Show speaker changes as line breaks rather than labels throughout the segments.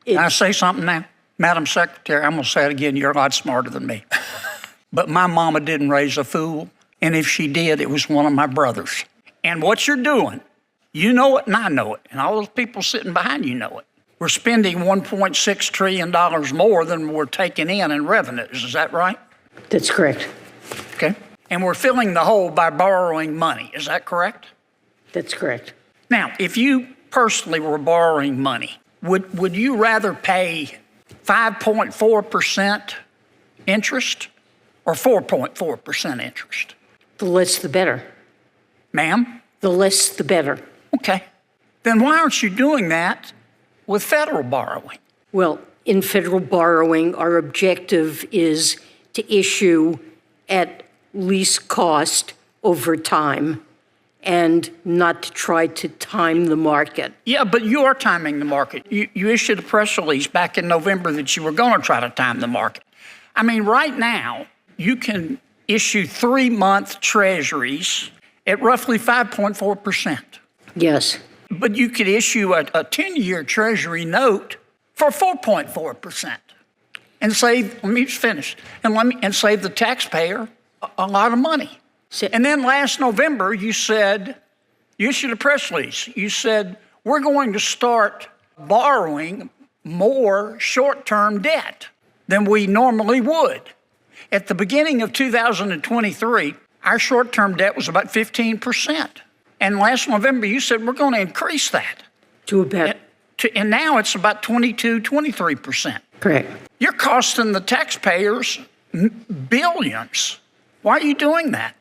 Can I say something now? Madam Secretary, I'm going to say it again. You're a lot smarter than me. But my mama didn't raise a fool. And if she did, it was one of my brothers. And what you're doing, you know it and I know it. And all those people sitting behind you know it. We're spending $1.6 trillion more than we're taking in revenues. Is that right?
That's correct.
Okay. And we're filling the hole by borrowing money. Is that correct?
That's correct.
Now, if you personally were borrowing money, would you rather pay 5.4% interest or 4.4% interest?
The less the better.
Ma'am?
The less the better.
Okay. Then why aren't you doing that with federal borrowing?
Well, in federal borrowing, our objective is to issue at least cost over time and not to try to time the market.
Yeah, but you are timing the market. You issued a press release back in November that you were going to try to time the market. I mean, right now, you can issue 3-month treasuries at roughly 5.4%.
Yes.
But you could issue a 10-year treasury note for 4.4% and save, let me just finish, and save the taxpayer a lot of money. And then last November, you issued a press release. You said, we're going to start borrowing more short-term debt than we normally would. At the beginning of 2023, our short-term debt was about 15%. And last November, you said, we're going to increase that.
To about.
And now it's about 23%.
Correct.
You're costing the taxpayers billions. Why are you doing that?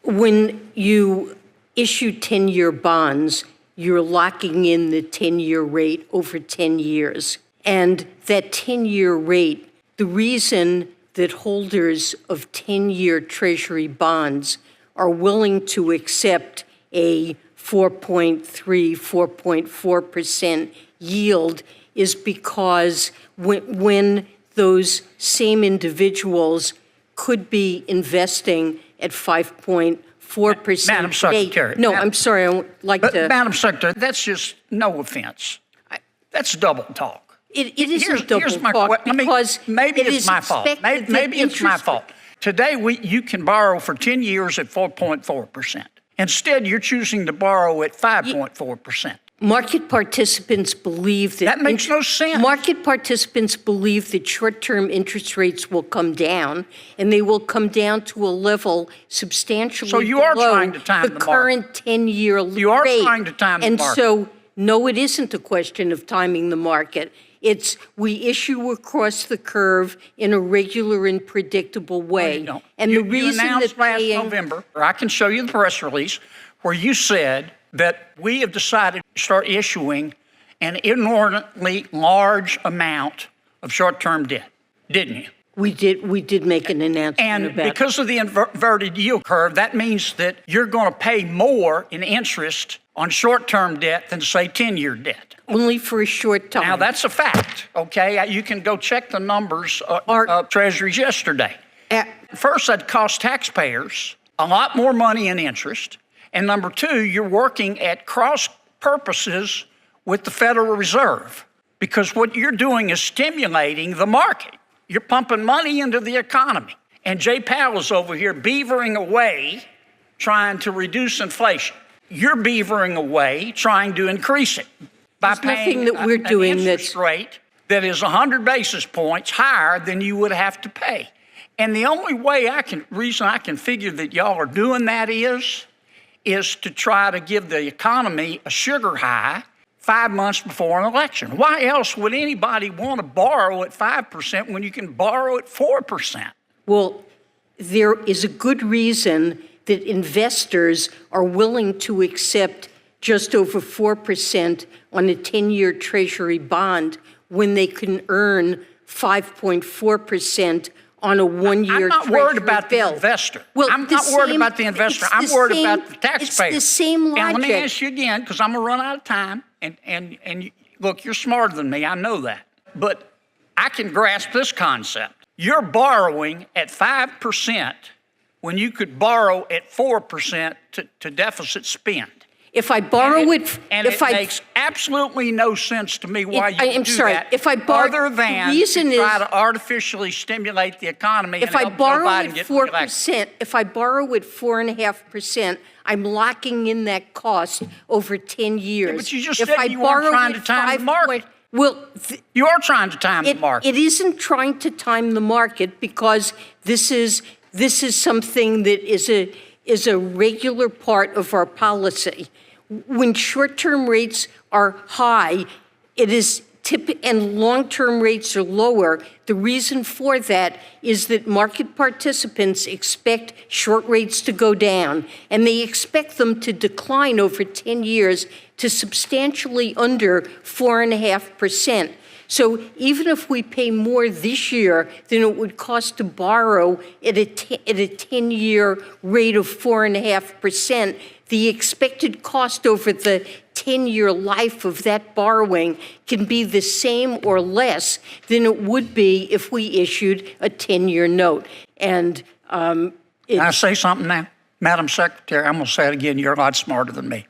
When you issue 10-year bonds, you're locking in the 10-year rate over 10 years. And that 10-year rate, the reason that holders of 10-year Treasury bonds are willing to accept a 4.3, 4.4% yield is because when those same individuals could be investing at 5.4%.
Madam Secretary.
No, I'm sorry, I would like to.
Madam Secretary, that's just, no offense. That's double talk.
It isn't double talk because
maybe it's my fault. Maybe it's my fault. Today, you can borrow for 10 years at 4.4%. Instead, you're choosing to borrow at 5.4%.
Market participants believe that...
That makes no sense.
Market participants believe that short-term interest rates will come down, and they will come down to a level substantially
so you are
below
trying to time
the current 10-year rate.
You are trying to time the market.
And so, no, it isn't a question of timing the market. It's we issue across the curve in a regular and predictable way.
No,
and
you,
the reason
you announced
that
last November, or I can show you the press release, where you said that we have decided to start issuing an inordinately large amount of short-term debt, didn't you?
We did make an announcement
and
about it. And
because of the inverted yield curve, that means that you're going to pay more in interest on short-term debt than, say, 10-year debt.
Only for a short time.
Now, that's a fact, okay? You can go check the numbers of Treasuries yesterday. First, that cost taxpayers a lot more money in interest. And number two, you're working at cross purposes with the Federal Reserve because what you're doing is stimulating the market. You're pumping money into the economy. And Jay Powell's over here beavering away, trying to reduce inflation. You're beavering away, trying to increase it by paying
that we're doing
an interest rate that is 100 basis points higher than you would have to pay. And the only reason I can figure that y'all are doing that is to try to give the economy a sugar high 5 months before an election. Why else would anybody want to borrow at 5% when you can borrow at 4%?
Well, there is a good reason that investors are willing to accept just over 4% on a 10-year Treasury bond when they can earn 5.4% on a one-year Treasury bill.
I'm not worried about the investor.
Well,
I'm not worried about the investor. I'm worried about the taxpayer.
It's the same logic.
And let me ask you again, because I'm going to run out of time. And look, you're smarter than me. I know that. But I can grasp this concept. You're borrowing at 5% when you could borrow at 4% to deficit spend.
If I borrow it,
And
if
it
I
makes absolutely no sense to me why you
I
would
am
do
sorry,
that.
if I borrow-
other than
the reason
to try
is-
to artificially stimulate the economy
if
and
I
help Joe
borrow
Biden
at
get
4%,
reelected.
if I borrow at 4.5%, I'm locking in that cost over 10 years.
but you just
If
said
I
you weren't
borrow
trying
at
to time the
5
market.
Well,
You are trying to time the market.
it isn't trying to time the market because this is something that is a regular part of our policy. When short-term rates are high, it is and long-term rates are lower. The reason for that is that market participants expect short rates to go down, and they expect them to decline over 10 years to substantially under 4.5%. So even if we pay more this year than it would cost to borrow at a 10-year rate of 4.5%, the expected cost over the 10-year life of that borrowing can be the same or less than it would be if we issued a 10-year note. And
Can I say something now? Madam Secretary, I'm going to say it again. You're a lot smarter than me.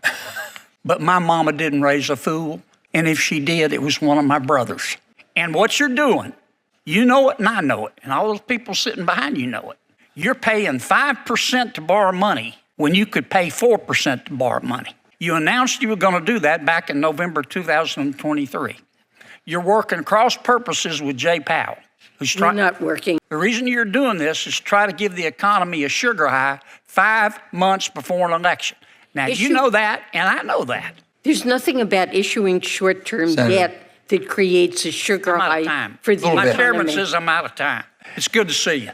But my mama didn't raise a fool. And if she did, it was one of my brothers. And what you're doing, you know it and I know it. And all those people sitting behind you know it. You're paying 5% to borrow money when you could pay 4% to borrow money. You announced you were going to do that back in November 2023. You're working cross purposes with Jay Powell, who's
we're
trying.
not working.
The reason you're doing this is to try to give the economy a sugar high 5 months before an election. Now, you know that, and I know that.
There's nothing about issuing short-term debt that creates a sugar
I'm out of
high
time.
for the
My
economy.
chairman says I'm out of time. It's good to see you.